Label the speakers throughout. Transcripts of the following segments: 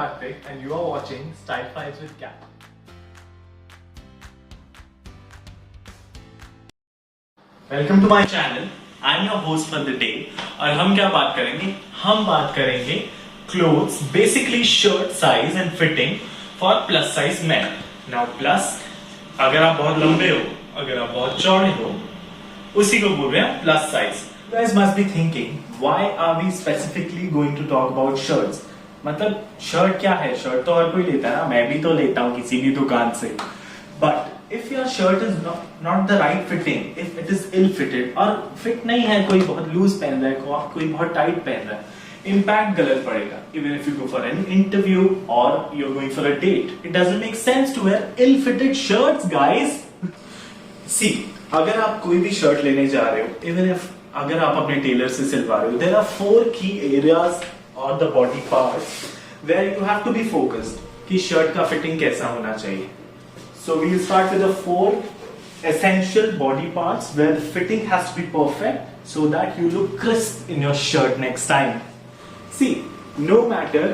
Speaker 1: Karthik and you are watching Style Files with Cat. Welcome to my channel. I am your host for the day. और हम क्या बात करेंगे? हम बात करेंगे clothes, basically shirt size and fitting for plus size men. Now plus, अगर आप बहुत लंबे हो, अगर आप बहुत चौड़े हो, उसी को बोल रहे हैं plus size. You guys must be thinking, why are we specifically going to talk about shirts? मतलब शर्ट क्या है? शर्ट तो हर कोई लेता है ना, मैं भी तो लेता हूँ किसी भी दुकान से. But if your shirt is not the right fitting, if it is ill fitted और fit नहीं है, कोई बहुत loose पहन रहा है, कोई बहुत tight पहन रहा है, impact गलत पड़ेगा. Even if you go for an interview or you're going for a date, it doesn't make sense to wear ill fitted shirts, guys. See, अगर आप कोई भी शर्ट लेने जा रहे हो, even if अगर आप अपने टेलर से सिलवा रहे हो, there are 4 key areas or the body parts where you have to be focused कि शर्ट का फिटिंग कैसा होना चाहिए. So we'll start with the 4 essential body parts where the fitting has to be perfect so that you look crisp in your shirt next time. See, no matter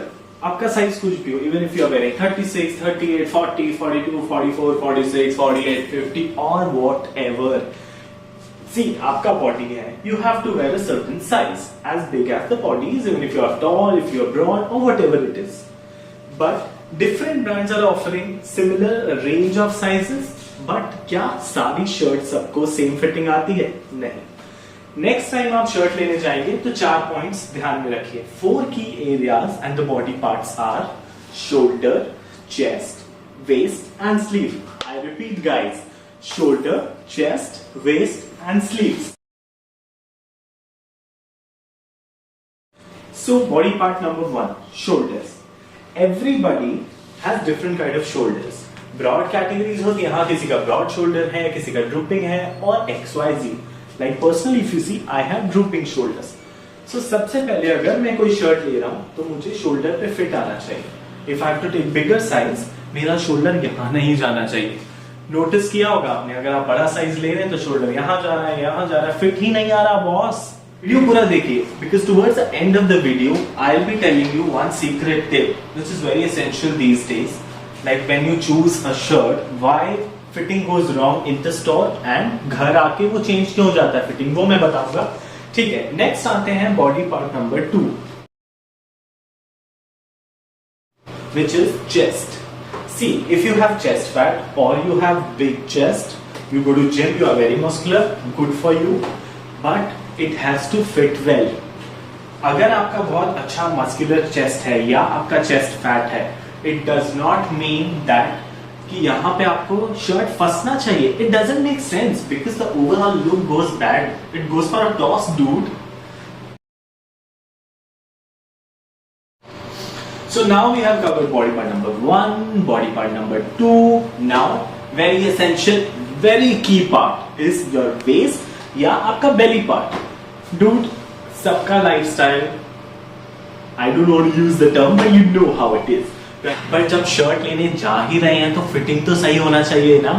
Speaker 1: आपका size कुछ भी हो, even if you are wearing 36, 38, 40, 42, 44, 46, 48, 50 or whatever. See, आपका body है, you have to wear a certain size as big as the body is, even if you are tall, if you are broad or whatever it is. But different brands are offering similar range of sizes, but क्या सारी shirt सबको same fitting आती है? नहीं. Next time आप shirt लेने जाएंगे तो 4 पॉइंट्स ध्यान में रखिए. 4 key areas and the body parts are shoulder, chest, waist and sleeve. I repeat guys, shoulder, chest, waist and sleeves. So body part number 1, shoulders. Everybody has different kind of shoulders. Broad categories होती है, हाँ किसी का broad shoulder है, किसी का drooping है और XYZ. Like personally if you see, I have drooping shoulders. So सबसे पहले अगर मैं कोई शर्ट ले रहा हूँ तो मुझे शोल्डर पे फिट आना चाहिए. If I have to take bigger size, मेरा शोल्डर यहाँ नहीं जाना चाहिए. नोटिस किया होगा आपने, अगर आप बड़ा साइज ले रहे हैं तो शोल्डर यहाँ जा रहा है, यहाँ जा रहा है, फिट ही नहीं आ रहा बॉस. वीडियो पूरा देखिए because towards the end of the video I'll be telling you one secret tip which is very essential these days. Like when you choose a shirt, why fitting goes wrong in the store and घर आके वो change क्यों जाता है fitting, वो मैं बताऊंगा. ठीक है, नेक्स्ट आते हैं body part number 2 which is chest. See, if you have chest fat or you have big chest, you go to gym, you are very muscular, good for you, but it has to fit well. अगर आपका बहुत अच्छा muscular chest है या आपका chest fat है, it does not mean that कि यहाँ पे आपको शर्ट फंसना चाहिए. It doesn't make sense because the overall look goes bad. It goes for a toss, dude. So now we have covered body part number 1, body part number 2. Now very essential, very key part is your waist या आपका belly part. Dude, सबका lifestyle, I don't want to use the term but you know how it is. But जब shirt लेने जा ही रहे हैं तो fitting तो सही होना चाहिए ना.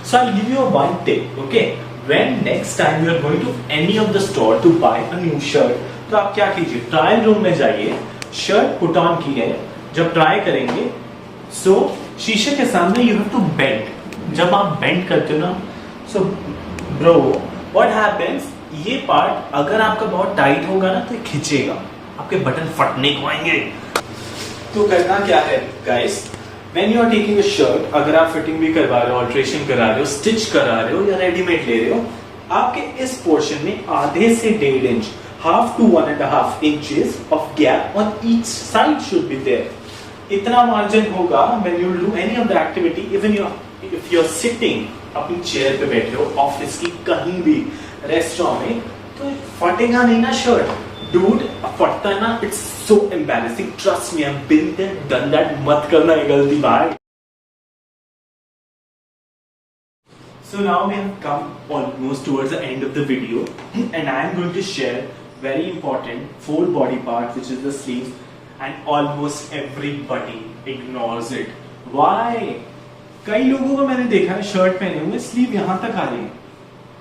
Speaker 1: So I'll give you a one tip, okay? When next time you are going to any of the store to buy a new shirt, तो आप क्या कीजिए, ट्रायल रूम में जाइए, शर्ट पुट ऑन की है, जब ट्राई करेंगे, so शीशे के सामने you have to bend. जब आप बेंड करते हो ना, so bro, what happens? ये पार्ट अगर आपका बहुत टाइट होगा ना तो ये खिंचेगा, आपके बटन फटने को आएंगे. तो करना क्या है guys, when you are taking a shirt, अगर आप फिटिंग भी करवा रहे हो, ऑल्ट्रेशन करा रहे हो, स्टिच करा रहे हो या रेडीमेड ले रहे हो, आपके इस पोर्शन में आधे से 1.5 inch, half to 1.5 inches of gap on each side should be there. इतना मार्जिन होगा when you do any of the activity, even if you're sitting अपनी चेयर पे बैठे हो, ऑफिस की कहीं भी, रेस्टोरेंट में, तो फटेगा नहीं ना शर्ट. Dude, फटता है ना, it's so embarrassing. Trust me, I've been there, done that. मत करना ये गलती भाई. So now we have come almost towards the end of the video, and I am going to share very important 4 body parts, which is the sleeves, and almost everybody ignores it. Why? कई लोगों को मैंने देखा है shirt पहने हुए sleeve यहाँ तक आ रही है.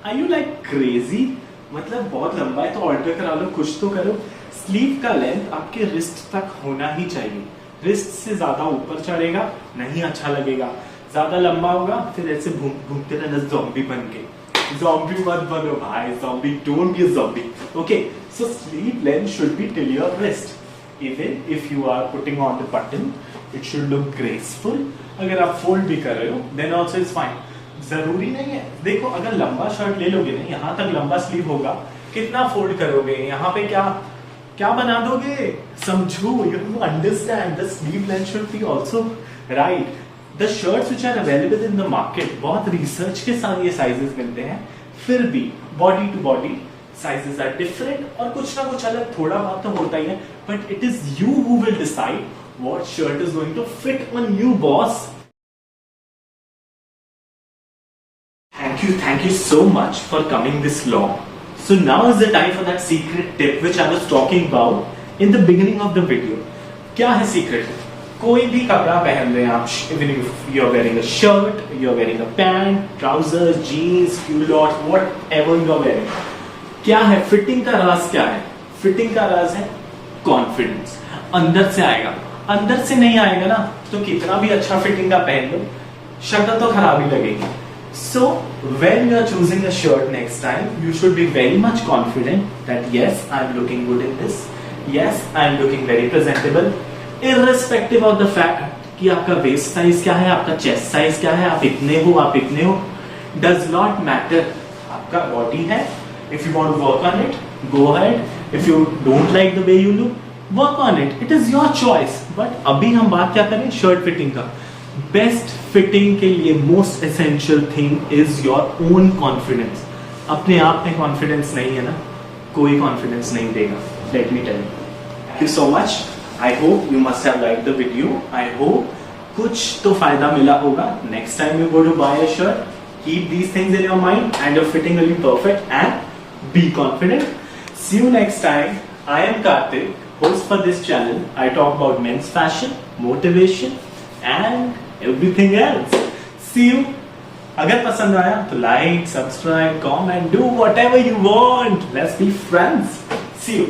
Speaker 1: Are you like crazy? मतलब बहुत लंबा है तो ऑल्टर करा लो, कुछ तो करो. स्लीव का लेंथ आपके रिस्ट तक होना ही चाहिए. रिस्ट से ज्यादा ऊपर चढ़ेगा नहीं अच्छा लगेगा, ज्यादा लंबा होगा फिर ऐसे घूमते रहना ज़ॉम्बी बन के। ज़ॉम्बी मत बनो भाई, zombie, don't be a zombie. Okay, so sleeve length should be till your wrist. Even if you are putting on the button it should look graceful. अगर आप फोल्ड भी कर रहे हो देन आल्सो इज फाइन। जरूरी नहीं है, देखो अगर लंबा शर्ट ले लोगे ना, यहाँ तक लंबा स्लीव होगा, कितना फोल्ड करोगे, यहाँ पे क्या क्या बना दोगे, समझो। You have to understand the sleeve length should be also right. The shirts which are available in the market, बहुत रिसर्च के साथ ये साइजेस मिलते हैं, फिर भी body to body sizes are different और कुछ ना कुछ अलग थोड़ा बहुत तो होता ही है, but it is you who will decide what shirt is going to fit on you boss. Thank you so much for coming this long. So now is the time for that secret tip which I was talking about in the beginning of the video. क्या है secret? कोई भी कपड़ा पहन रहे हैं आप, even if you are wearing a shirt, you are wearing a pant, trousers, jeans, culottes, whatever you are wearing. क्या है फिटिंग का राज? क्या है फिटिंग का राज? है कॉन्फिडेंस। अंदर से आएगा, अंदर से नहीं आएगा ना तो कितना भी अच्छा फिटिंग का पहन लो शक्ल तो खराब ही लगेगी। So when you are choosing a shirt next time, you should be very much confident that yes, I am looking good in this. Yes, I am looking very presentable. Irrespective of the fact कि आपका waist size क्या है, आपका chest size क्या है, आप इतने हो, आप इतने हो, does not matter. आपका body है. If you want to work on it, go ahead. If you don't like the way you look, work on it. It is your choice. But अभी हम बात क्या करें shirt fitting का। Best fitting के लिए most essential thing is your own confidence. अपने आप में कॉन्फिडेंस नहीं है ना, कोई कॉन्फिडेंस नहीं देगा। Let me tell you. Thank you so much. I hope you must have like the video. I hope कुछ तो फायदा मिला होगा। Next time you go to buy a shirt, keep these things in your mind and your fitting will be perfect and be confident. See you next time. I am Kartik, host for this channel. I talk about men's fashion, motivation and everything else. See you. अगर पसंद आया तो like, subscribe, comment, do whatever you want. Let's be friends. See you.